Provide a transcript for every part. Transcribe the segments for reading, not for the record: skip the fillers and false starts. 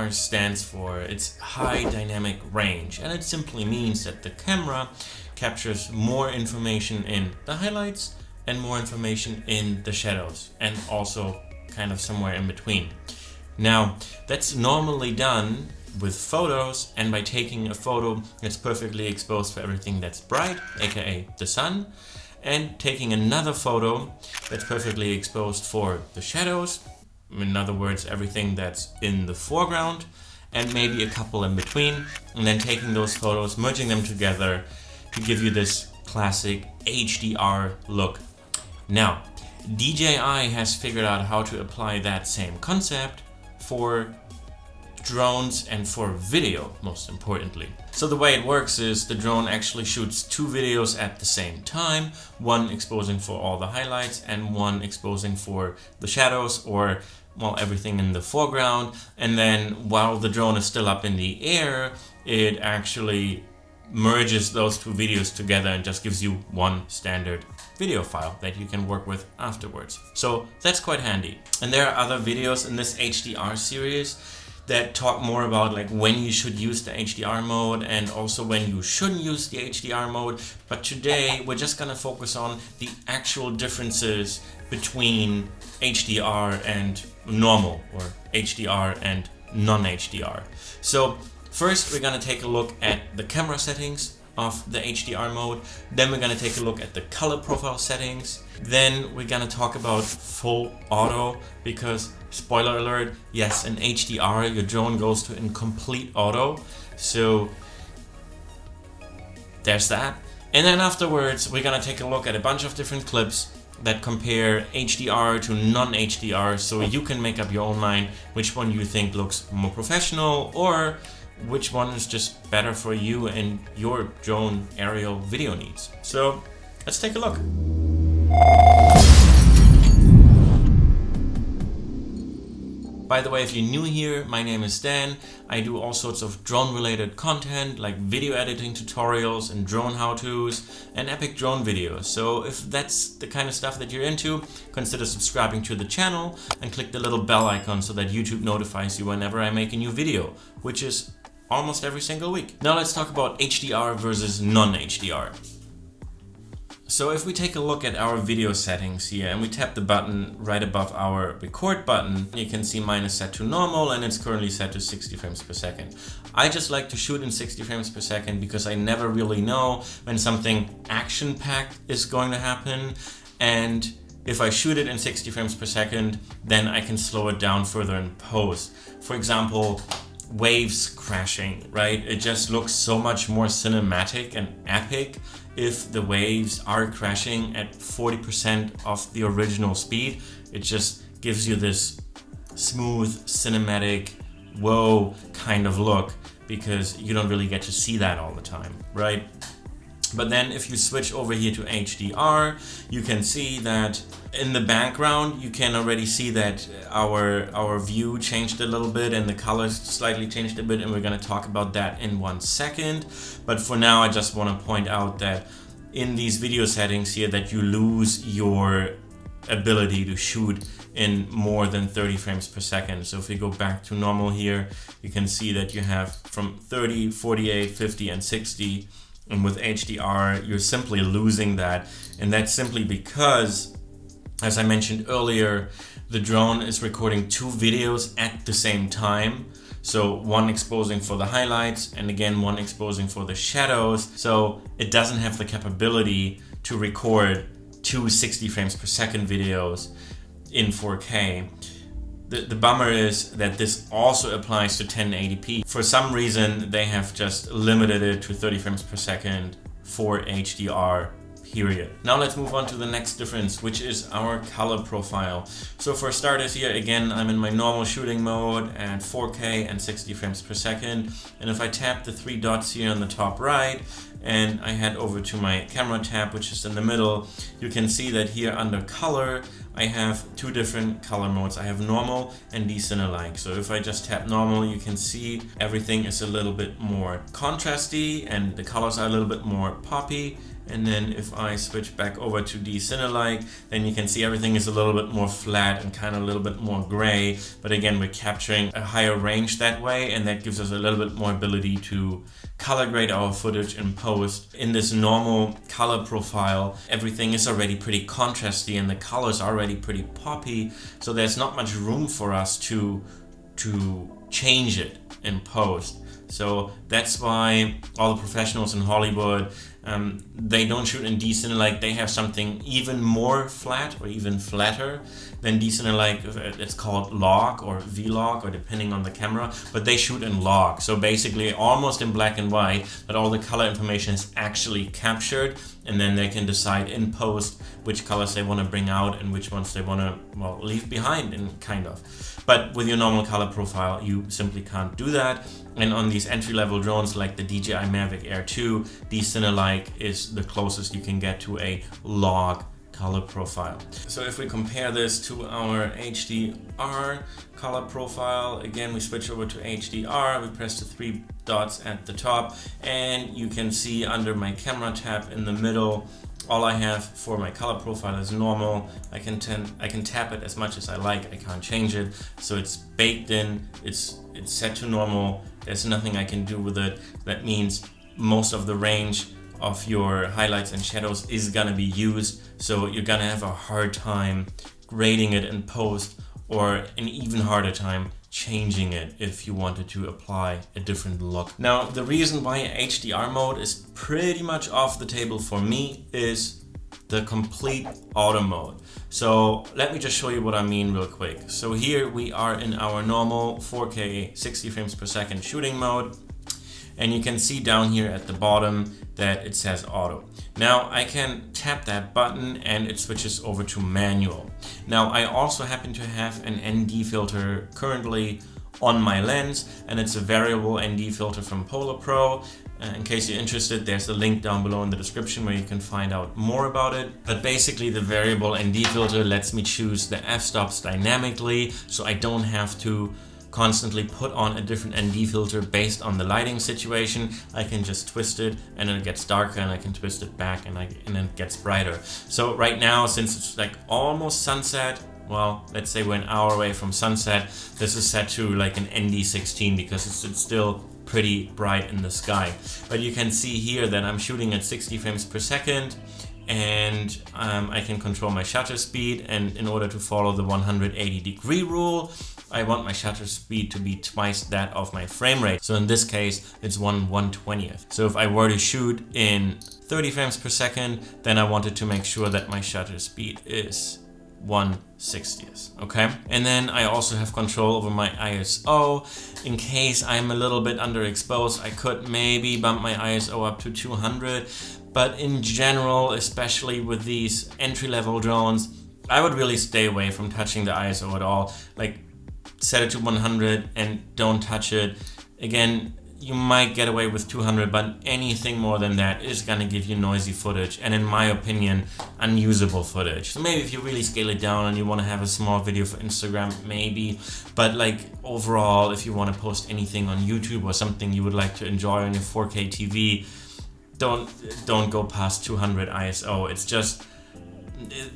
HDR stands for, it's high dynamic range, and it simply means that the camera captures more information in the highlights and more information in the shadows, and also kind of somewhere in between. Now, that's normally done with photos and by taking a photo that's perfectly exposed for everything that's bright, aka the sun, and taking another photo that's perfectly exposed for the shadows, in other words, everything that's in the foreground, and maybe a couple in between, and then taking those photos, merging them together to give you this classic HDR look. Now, DJI has figured out how to apply that same concept for drones and for video, most importantly. So the way it works is the drone actually shoots two videos at the same time, one exposing for all the highlights and one exposing for the shadows, or well, everything in the foreground. And then while the drone is still up in the air, it actually merges those two videos together and just gives you one standard video file that you can work with afterwards. So that's quite handy. And there are other videos in this HDR series that talk more about like when you should use the HDR mode and also when you shouldn't use the HDR mode. But today we're just gonna focus on the actual differences between HDR and normal, or HDR and non-HDR. So first we're gonna take a look at the camera settings of the HDR mode, then we're gonna take a look at the color profile settings, then we're gonna talk about full auto, because spoiler alert, yes, in HDR your drone goes to in complete auto, so there's that. And then afterwards we're gonna take a look at a bunch of different clips that compare HDR to non-HDR, so you can make up your own mind which one you think looks more professional or which one is just better for you and your drone aerial video needs. So let's take a look. By the way, if you're new here, my name is Dan. I do all sorts of drone related content like video editing tutorials and drone how-tos and epic drone videos. So if that's the kind of stuff that you're into, consider subscribing to the channel and click the little bell icon so that YouTube notifies you whenever I make a new video, which is almost every single week. Now let's talk about HDR versus non-HDR. So if we take a look at our video settings here and we tap the button right above our record button, you can see mine is set to normal and it's currently set to 60 frames per second. I just like to shoot in 60 frames per second because I never really know when something action-packed is going to happen, and if I shoot it in 60 frames per second, then I can slow it down further in post. For example, waves crashing, right? It just looks so much more cinematic and epic if the waves are crashing at 40% of the original speed. It just gives you this smooth, cinematic, whoa kind of look, because you don't really get to see that all the time, right? But then if you switch over here to HDR, you can see that in the background, you can already see that our view changed a little bit and the colors slightly changed a bit, and we're going to talk about that in 1 second. But for now, I just want to point out that in these video settings here that you lose your ability to shoot in more than 30 frames per second. So if we go back to normal here, you can see that you have from 30, 48, 50 and 60. And with HDR, you're simply losing that. And that's simply because, as I mentioned earlier, the drone is recording two videos at the same time. So one exposing for the highlights and again, one exposing for the shadows. So it doesn't have the capability to record two 60 frames per second videos in 4K. The bummer is that this also applies to 1080p. For some reason, they have just limited it to 30 frames per second for HDR, period. Now let's move on to the next difference, which is our color profile. So for starters here, again, I'm in my normal shooting mode at 4K and 60 frames per second. And if I tap the three dots here on the top right, and I head over to my camera tab, which is in the middle, you can see that here under color, I have two different color modes. I have normal and decine-alike. So if I just tap normal, you can see everything is a little bit more contrasty and the colors are a little bit more poppy. And then if I switch back over to decine-alike, then you can see everything is a little bit more flat and kind of a little bit more gray. But again, we're capturing a higher range that way, and that gives us a little bit more ability to color grade our footage in post. In this normal color profile, everything is already pretty contrasty and the colors are already pretty poppy. So there's not much room for us to change it in post. So that's why all the professionals in Hollywood, they don't shoot in decine-alike. They have something even more flat or even flatter than decine-alike. It's called log or V-log, or depending on the camera, but they shoot in log. So basically almost in black and white, but all the color information is actually captured, and then they can decide in post which colors they want to bring out and which ones they want to, well, leave behind, and kind of. But with your normal color profile, you simply can't do that. And on these entry-level drones like the DJI Mavic Air 2, decine-alike is the closest you can get to a log color profile. So if we compare this to our HDR color profile, again we switch over to HDR, we press the three dots at the top, and you can see under my camera tab in the middle, all I have for my color profile is normal. I can tap it as much as I like. I can't change it. So it's baked in, it's set to normal. There's nothing I can do with it. That means most of the range of your highlights and shadows is gonna be used. So you're gonna have a hard time grading it in post, or an even harder time changing it if you wanted to apply a different look. Now, the reason why HDR mode is pretty much off the table for me is the complete auto mode. So let me just show you what I mean real quick. So here we are in our normal 4K 60 frames per second shooting mode. And you can see down here at the bottom that it says auto. Now I can tap that button and it switches over to manual. Now I also happen to have an ND filter currently on my lens, and it's a variable ND filter from Polar Pro. In case you're interested, there's a link down below in the description where you can find out more about it. But basically the variable ND filter lets me choose the f-stops dynamically, so I don't have to constantly put on a different ND filter based on the lighting situation. I can just twist it and it gets darker, and I can twist it back and then it gets brighter. So right now, since it's like almost sunset, well, let's say we're an hour away from sunset, this is set to like an ND16 because it's still pretty bright in the sky. But you can see here that I'm shooting at 60 frames per second, and I can control my shutter speed, and in order to follow the 180-degree rule, I want my shutter speed to be twice that of my frame rate. So in this case, it's 1/120th. So if I were to shoot in 30 frames per second, then I wanted to make sure that my shutter speed is 1/60th, okay? And then I also have control over my ISO. In case I'm a little bit underexposed, I could maybe bump my ISO up to 200. But in general, especially with these entry-level drones, I would really stay away from touching the ISO at all. Like, set it to 100 and don't touch it. Again, you might get away with 200, but anything more than that is gonna give you noisy footage, and in my opinion, unusable footage. So maybe if you really scale it down and you wanna have a small video for Instagram, maybe, but like overall, if you wanna post anything on YouTube or something you would like to enjoy on your 4K TV, don't go past 200 ISO. It's just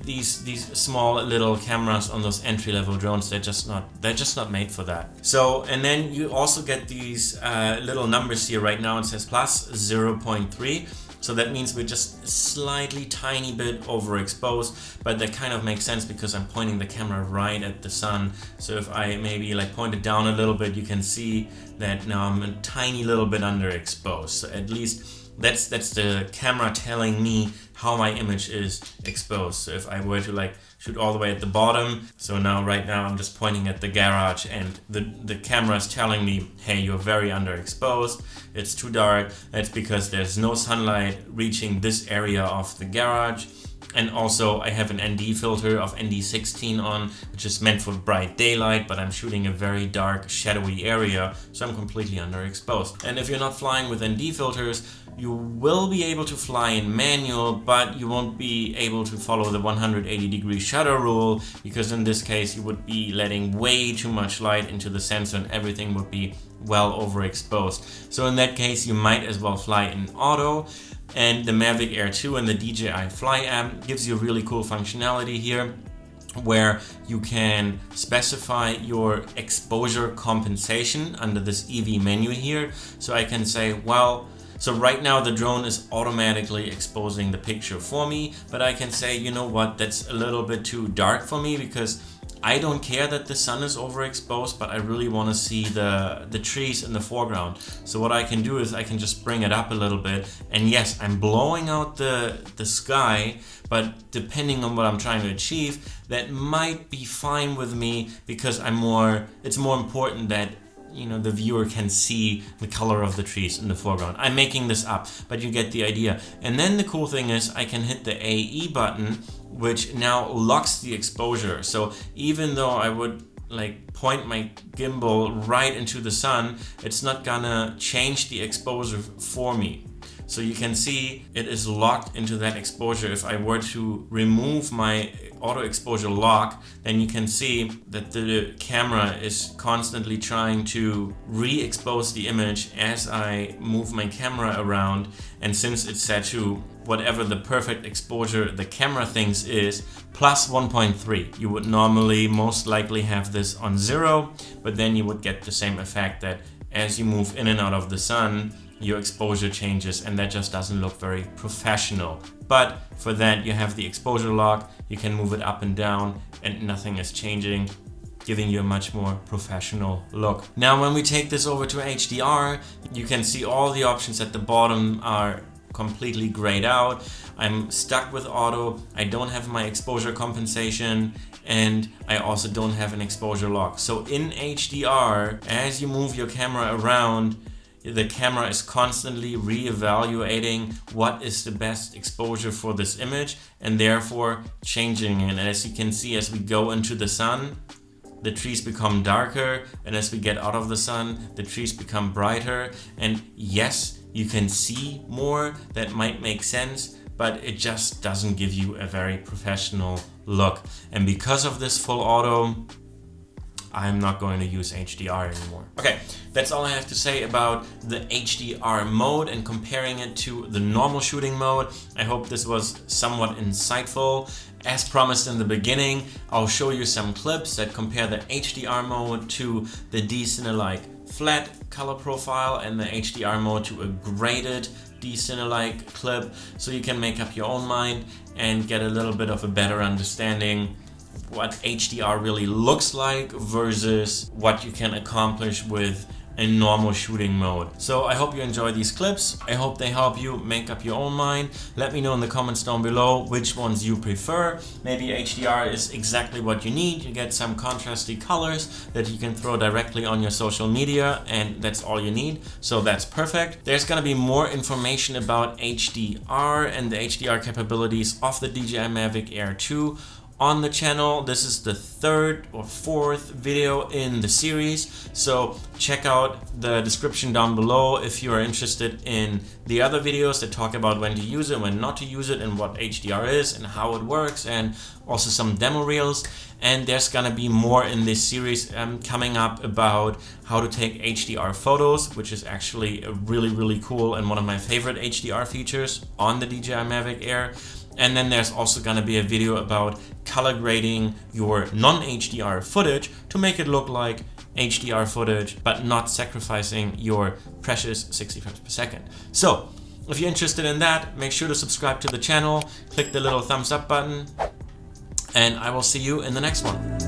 these small little cameras on those entry-level drones, they're just not made for that. So, and then you also get these little numbers here. Right now it says plus 0.3. So that means we're just slightly tiny bit overexposed, but that kind of makes sense because I'm pointing the camera right at the sun. So if I maybe like point it down a little bit, you can see that now I'm a tiny little bit underexposed. So at least that's the camera telling me how my image is exposed. So if I were to like shoot all the way at the bottom, so now right now I'm just pointing at the garage, and the camera is telling me, hey, you're very underexposed, it's too dark. That's because there's no sunlight reaching this area of the garage. And also I have an ND filter of ND16 on, which is meant for bright daylight, but I'm shooting a very dark, shadowy area, so I'm completely underexposed. And if you're not flying with ND filters, you will be able to fly in manual, but you won't be able to follow the 180-degree shutter rule, because in this case you would be letting way too much light into the sensor and everything would be well overexposed. So in that case you might as well fly in auto. And the Mavic Air 2 and the DJI Fly app gives you really cool functionality here, where you can specify your exposure compensation under this EV menu here. So I can say, well, so right now the drone is automatically exposing the picture for me, but I can say, you know what, that's a little bit too dark for me, because I don't care that the sun is overexposed, but I really want to see the trees in the foreground. So what I can do is I can just bring it up a little bit, and yes, I'm blowing out the sky, but depending on what I'm trying to achieve, that might be fine with me, because it's more important that, you know, the viewer can see the color of the trees in the foreground. I'm making this up, but you get the idea. And then the cool thing is I can hit the AE button, which now locks the exposure. So even though I would like point my gimbal right into the sun, it's not gonna change the exposure for me. So you can see it is locked into that exposure. If I were to remove my auto exposure lock, then you can see that the camera is constantly trying to re-expose the image as I move my camera around. And since it's set to whatever the perfect exposure the camera thinks is, plus 1.3, you would normally most likely have this on 0, but then you would get the same effect that as you move in and out of the sun, your exposure changes, and that just doesn't look very professional. But for that you have the exposure lock, you can move it up and down and nothing is changing, giving you a much more professional look. Now when we take this over to HDR, you can see all the options at the bottom are completely grayed out. I'm stuck with auto, I don't have my exposure compensation, and I also don't have an exposure lock. So in HDR, as you move your camera around, the camera is constantly re-evaluating what is the best exposure for this image and therefore changing it. And as you can see, as we go into the sun, the trees become darker, and as we get out of the sun, the trees become brighter. And yes, you can see more, that might make sense, but it just doesn't give you a very professional look. And because of this full auto, I'm not going to use HDR anymore. Okay, that's all I have to say about the HDR mode and comparing it to the normal shooting mode. I hope this was somewhat insightful. As promised in the beginning, I'll show you some clips that compare the HDR mode to the D-Cine-like flat color profile and the HDR mode to a graded D-Cine-like clip, so you can make up your own mind and get a little bit of a better understanding what HDR really looks like versus what you can accomplish with a normal shooting mode. So I hope you enjoy these clips. I hope they help you make up your own mind. Let me know in the comments down below which ones you prefer. Maybe HDR is exactly what you need. You get some contrasty colors that you can throw directly on your social media, and that's all you need. So that's perfect. There's gonna be more information about HDR and the HDR capabilities of the DJI Mavic Air 2 on the channel. This is the third or fourth video in the series, so check out the description down below if you are interested in the other videos that talk about when to use it, when not to use it, and what HDR is and how it works, and also some demo reels. And there's gonna be more in this series coming up about how to take HDR photos, which is actually a really cool and one of my favorite HDR features on the DJI Mavic Air. And then there's also going to be a video about color grading your non-HDR footage to make it look like HDR footage, but not sacrificing your precious 60 frames per second. So if you're interested in that, make sure to subscribe to the channel, click the little thumbs up button, and I will see you in the next one.